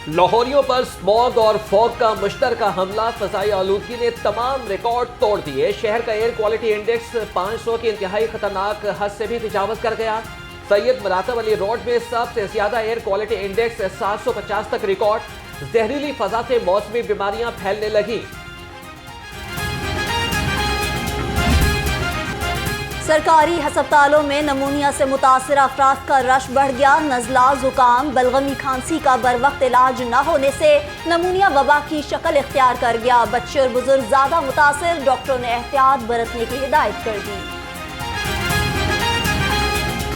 लाहौरियों पर स्मॉग और फॉग का मुश्तरका हमला, फजाई आलूदगी ने तमाम रिकॉर्ड तोड़ दिए। शहर का एयर क्वालिटी इंडेक्स 500 की इंतहाई खतरनाक हद से भी तजावज कर गया। सैयद मरातब अली रोड में सबसे ज्यादा एयर क्वालिटी इंडेक्स 750 तक रिकॉर्ड। जहरीली फजा से मौसमी बीमारियां फैलने लगी। सरकारी अस्पतालों में नमूनिया से मुतासर अफराद का रश बढ़ गया। नज़ला, जुकाम, बलगमी, खांसी का बर वक्त इलाज न होने से नमूनिया वबा की शक्ल इख्तियार कर गया। बच्चे और बुजुर्ग ज्यादा मुतासर, डॉक्टरों ने एहतियात बरतने की हिदायत कर दी।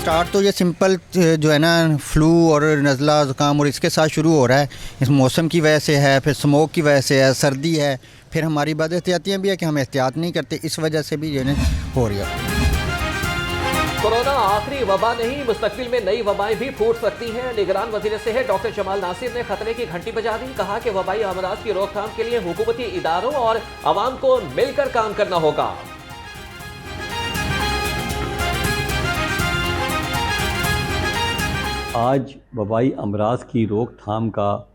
स्टार्ट तो ये सिंपल जो है ना, फ्लू और नज़ला, ज़ुकाम और इसके साथ शुरू हो रहा है। इस मौसम की वजह से है, फिर स्मोक की वजह से है, सर्दी है, फिर हमारी बदएहतियातियाँ भी है कि हम एहतियात नहीं करते, इस वजह से भी जो है हो रही है। कोरोना आखिरी वबा नहीं, मुस्तकबिल में नई वबाएं भी फूट सकती हैं। निगरान वज़ीर सेहत डॉक्टर जमाल नासिर ने खतरे की घंटी बजा दी। कहा कि वबाई अमराज की रोकथाम के लिए हुकूमती इदारों और अवाम को मिलकर काम करना होगा। आज वबाई अमराज की रोकथाम का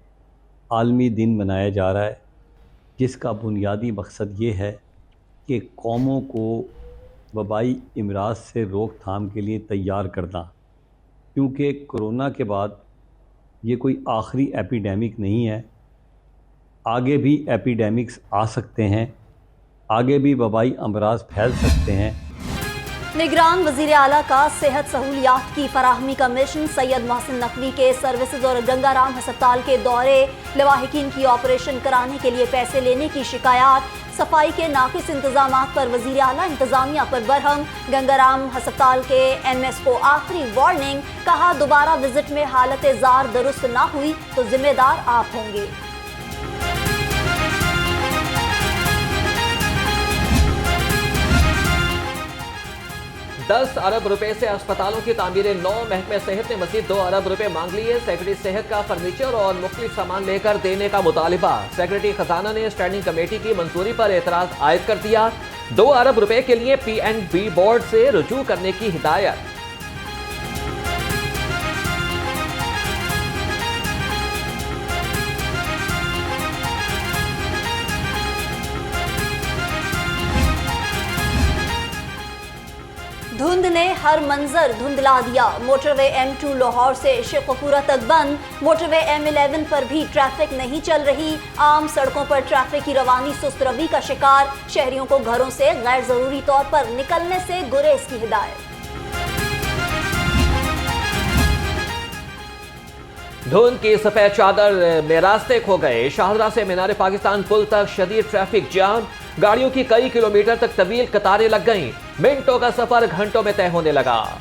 आलमी दिन मनाया जा रहा है, जिसका बुनियादी मकसद ये है कि कौमों को वबाई अमराज से रोकथाम के लिए तैयार करना, क्योंकि कोरोना के बाद ये कोई आखिरी एपिडेमिक नहीं है। आगे भी एपिडेमिक्स आ सकते हैं, आगे भी वबाई अमराज फैल सकते हैं। निगरान वज़ीर आला का सेहत सहूलियात की फराहमी का मिशन। सैयद मोहसिन नकवी के सर्विसेज और गंगाराम अस्पताल के दौरे, लवाहिकीन की ऑपरेशन कराने के लिए पैसे लेने की शिकायत। सफाई के नाकिस इंतजामात पर वज़ीर आला इंतजामिया पर बरहम। गंगाराम अस्पताल के एमएस को आखिरी वार्निंग। कहा, दोबारा विजिट में हालत जार दुरुस्त ना हुई तो जिम्मेदार आप होंगे। 10 अरब रुपए से अस्पतालों की तामीरें 9। महकमे सेहत ने मजीद 2 अरब रुपए मांग लिए। सेक्रेटरी सेहत का फर्नीचर और मुख्तलिफ सामान लेकर देने का मुतालिबा। सेक्रेटरी खजाना ने स्टैंडिंग कमेटी की मंजूरी पर एतराज आयद कर दिया। 2 अरब रुपए के लिए PNB बोर्ड से रुजू करने की हिदायत। धुंध ने हर मंजर धुंधला दिया। मोटरवे M2 लाहौर से शेखपुरा तक बंद। मोटरवे M11 पर भी ट्रैफिक नहीं चल रही। आम सड़कों पर ट्रैफिक की रवानी सुस्त रवि का शिकार। शहरियों को घरों से गैर जरूरी तौर पर निकलने से गुरेज की हिदायत। धुंध की सफेद चादर में रास्ते खो गए। शाहदरा से मीनार पाकिस्तान पुल तक शदीद ट्रैफिक जाम। गाड़ियों की कई किलोमीटर तक तवील कतारें लग गईं। मिनटों का सफर घंटों में तय होने लगा।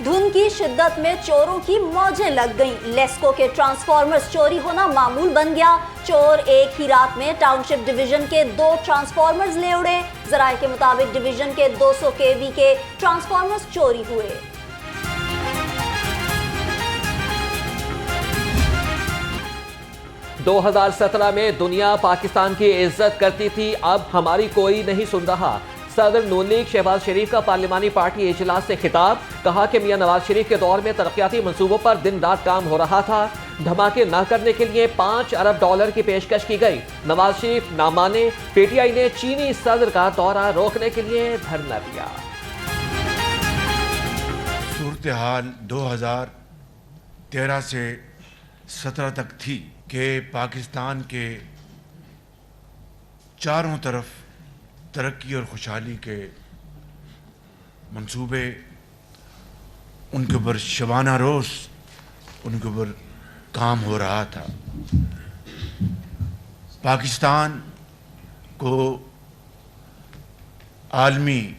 धुंध की शिद्दत में चोरों की मौजें लग गईं। लेस्को के ट्रांसफार्मर्स चोरी होना मामूल बन गया। चोर एक ही रात में टाउनशिप डिवीजन के 2 ट्रांसफार्मर्स ले उड़े। जराये के मुताबिक डिवीजन के 200 kV के ट्रांसफार्मर्स चोरी हुए। – 2017 में दुनिया पाकिस्तान की इज्जत करती थी, अब हमारी कोई नहीं सुन रहा। सदर नून लीग शहबाज शरीफ का पार्लिमानी पार्टी इजलास से खिताब। कहा कि मियां नवाज शरीफ के दौर में तरक्याती मंसूबों पर दिन रात काम हो रहा था। धमाके न करने के लिए $5 अरब की पेशकश की गई। नवाज शरीफ ना माने। PTI ने चीनी सदर का दौरा रोकने के लिए धरना दिया। सूरत हाल 2013 से 17 तक थी कि पाकिस्तान के चारों तरफ तरक्की और खुशहाली के मंसूबे, उनके ऊपर शबाना रोज़ उनके ऊपर काम हो रहा था। पाकिस्तान को आलमी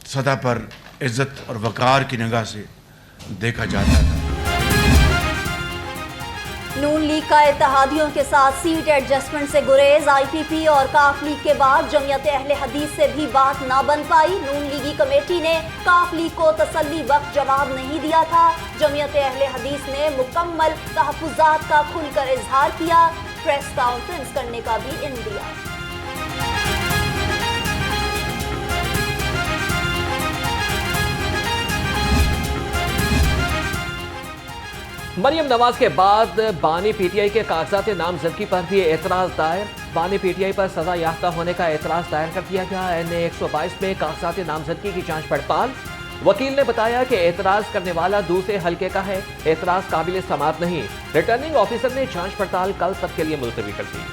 सतह पर इज़्ज़त और वक़ार की निगाह से देखा जाता था। नून लीग का इत्तेहादियों के साथ सीट एडजस्टमेंट से गुरेज। IPP और काफ लीग के बाद जमीयत अहले हदीस से भी बात ना बन पाई। नून लीगी कमेटी ने काफ लीग को तसल्ली वक्त जवाब नहीं दिया था। जमीयत अहले हदीस ने मुकम्मल तहफ़्फ़ुज़ात का खुलकर इजहार किया। प्रेस कॉन्फ्रेंस करने का भी इन दिया। मरियम नवाज के बाद बानी पीटीआई के कागजात नामजदगी पर भी एतराज दायर। बानी पीटीआई पर सजा याफ्ता होने का एतराज दायर कर दिया गया। NA 122 में कागजात नामजदगी की जांच पड़ताल। वकील ने बताया कि एतराज करने वाला दूसरे हलके का है, एतराज काबिल समाअत नहीं। रिटर्निंग ऑफिसर ने जांच पड़ताल कल तक के लिए मुलतवी कर दी।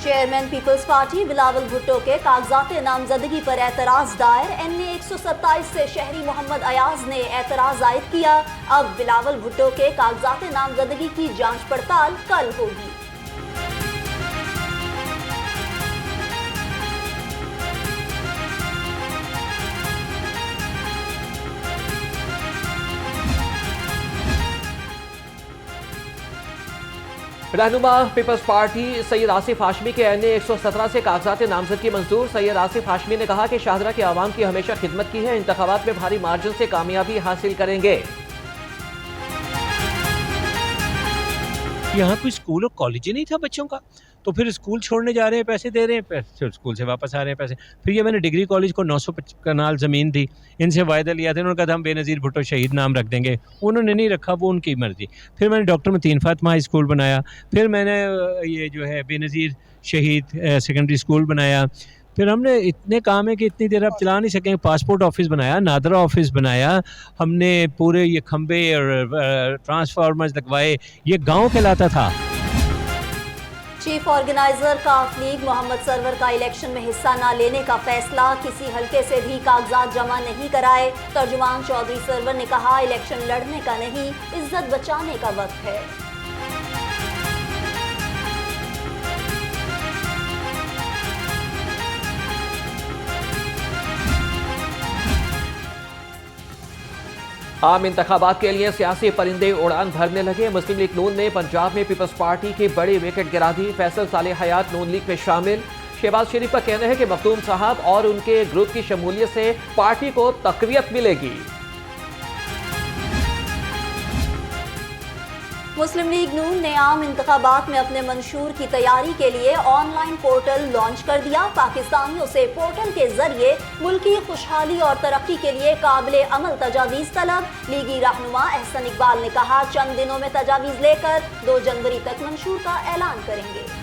Chairman peoples party Bilawal Bhutto के कागजात नामजदगी पर एतराज दायर। NA 127 से शहरी मोहम्मद अयाज ने एतराज आयद किया। अब बिलावल भुट्टो के कागजात नामजदगी की जांच पड़ताल कल होगी। रहनुमा पीपल्स पार्टी सैयद आसिफ हाशमी के NA 117 से कागजात नामजदगी मंजूर। सैयद आसिफ हाशमी ने कहा कि शाहदरा के आवाम की हमेशा खिदमत की है, इंतखाबात में भारी मार्जिन से कामयाबी हासिल करेंगे। यहाँ कोई स्कूल और कॉलेज ही नहीं था बच्चों का, तो फिर स्कूल छोड़ने जा रहे हैं, पैसे दे रहे हैं, फिर स्कूल से वापस आ रहे हैं पैसे। फिर ये मैंने डिग्री कॉलेज को 900 कनाल ज़मीन थी, इनसे वायदा लिया था, उन्होंने कहा था हम बेनज़ीर भुट्टो शहीद नाम रख देंगे, उन्होंने नहीं रखा, वो उनकी मर्ज़ी। फिर मैंने doctor Mateen Fatima high school बनाया, फिर मैंने ये जो है बेनज़ीर शहीद सेकेंडरी स्कूल बनाया। फिर हमने इतने काम है कि इतनी देर आप चला नहीं सकेंगे। पासपोर्ट ऑफिस बनाया, नादरा ऑफिस बनाया, हमने पूरे ये खंबे और ट्रांसफार्मर्स लगवाए, ये गाँव कहलाता था। चीफ ऑर्गेनाइजर काफ लीग मोहम्मद सरवर का इलेक्शन में हिस्सा न लेने का फैसला। किसी हलके से भी कागजात जमा नहीं कराए। तर्जुमान चौधरी सरवर ने कहा इलेक्शन लड़ने का नहीं, इज्जत बचाने का वक्त है। आम इंतखाबात के लिए सियासी परिंदे उड़ान भरने लगे। मुस्लिम लीग नून ने पंजाब में पीपल्स पार्टी की बड़ी विकेट गिरा दी। फैसल सालेह हयात नून लीग में शामिल। शहबाज शरीफ का कहना है कि मखदूम साहब और उनके ग्रुप की शमूलियत से पार्टी को तकवीयत मिलेगी। मुस्लिम लीग नून ने आम इंतखाबात में अपने मंशूर की तैयारी के लिए ऑनलाइन पोर्टल लॉन्च कर दिया। पाकिस्तानियों से पोर्टल के जरिए मुल्की खुशहाली और तरक्की के लिए काबिल अमल तजावीज़ तलब। लीगी रहनुमा एहसन इकबाल ने कहा चंद दिनों में तजावीज़ लेकर 2 जनवरी तक मंशूर का ऐलान करेंगे।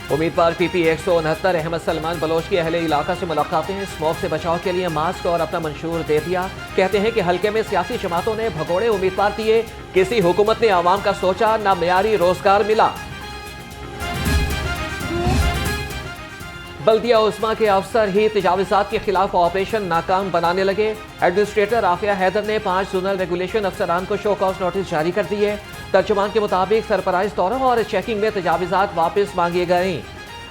उम्मीदवार PP 169 अहमद सलमान बलोच की अहले इलाका से मुलाकातें। स्मोक से बचाव के लिए मास्क और अपना मंशूर दे दिया। कहते हैं कि हल्के में सियासी जमातों ने भगोड़े उम्मीदवार दिए, किसी हुकूमत ने आवाम का सोचा, ना मेयारी रोजगार मिला। बल्दिया उस्मा के अफसर ही तजावीज़ात के खिलाफ ऑपरेशन नाकाम बनाने लगे। एडमिनिस्ट्रेटर आफिया हैदर ने 5 जोनल रेगुलेशन अफसरान को शो कॉज नोटिस जारी कर दिए। तर्जुमान के मुताबिक सरप्राइज दौरा और चेकिंग में तजावीज़ात वापस मांगी गई।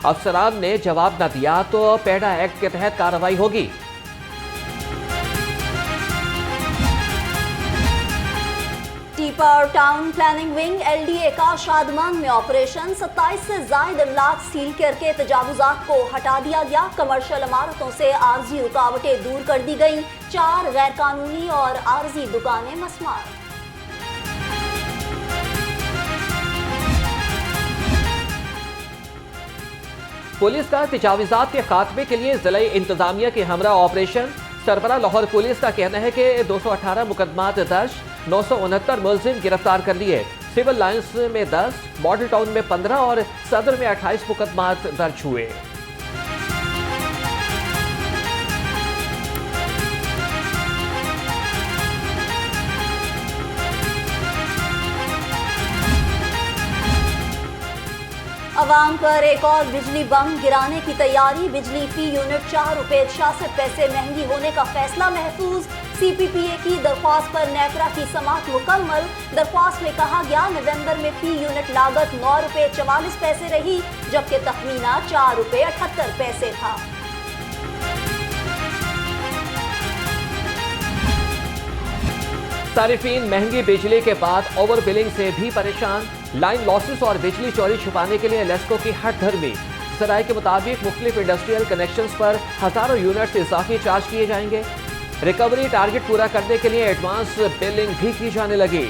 अफसरान ने जवाब न दिया तो पेडा एक्ट के तहत कार्रवाई होगी। टीपा और टाउन प्लानिंग विंग LDA का शादमान में ऑपरेशन। 27 से जायद इमलाक सील करके तजावुजात को हटा दिया गया। कमर्शियल इमारतों से आर्जी रुकावटें दूर कर दी गई। 4 गैर कानूनी और आर्जी दुकानें मस्मार। पुलिस का तजावीज़ात के खात्मे के लिए जिला इंतजामिया के हमरा ऑपरेशन। सरबरा लाहौर पुलिस का कहना है कि 218 मुकदमात दर्ज, 969 मुलजिम गिरफ्तार कर लिए। सिविल लाइंस में 10, मॉडल टाउन में 15 और सदर में 28 मुकदमात दर्ज हुए। अवाम पर एक और बिजली बम गिराने की तैयारी। बिजली फी यूनिट 4 रुपए 66 पैसे महंगी होने का फैसला महफूज। CPPA की दरख्वास्त पर नेकरा की समाअत मुकम्मल। दरख्वास्त में कहा गया नवंबर में फी यूनिट लागत 9 रुपए 44 पैसे रही, जबकि तखमीना 4 रुपए 78 पैसे था। सारिफीन महंगी बिजली के बाद ओवर बिलिंग से भी परेशान। लाइन लॉसेस और बिजली चोरी छुपाने के लिए लेस्को की हट धर्मी। सराय के मुताबिक मुख्तलिफ इंडस्ट्रियल कनेक्शंस पर हजारों यूनिट्स इजाफी चार्ज किए जाएंगे। रिकवरी टारगेट पूरा करने के लिए एडवांस बिलिंग भी की जाने लगी।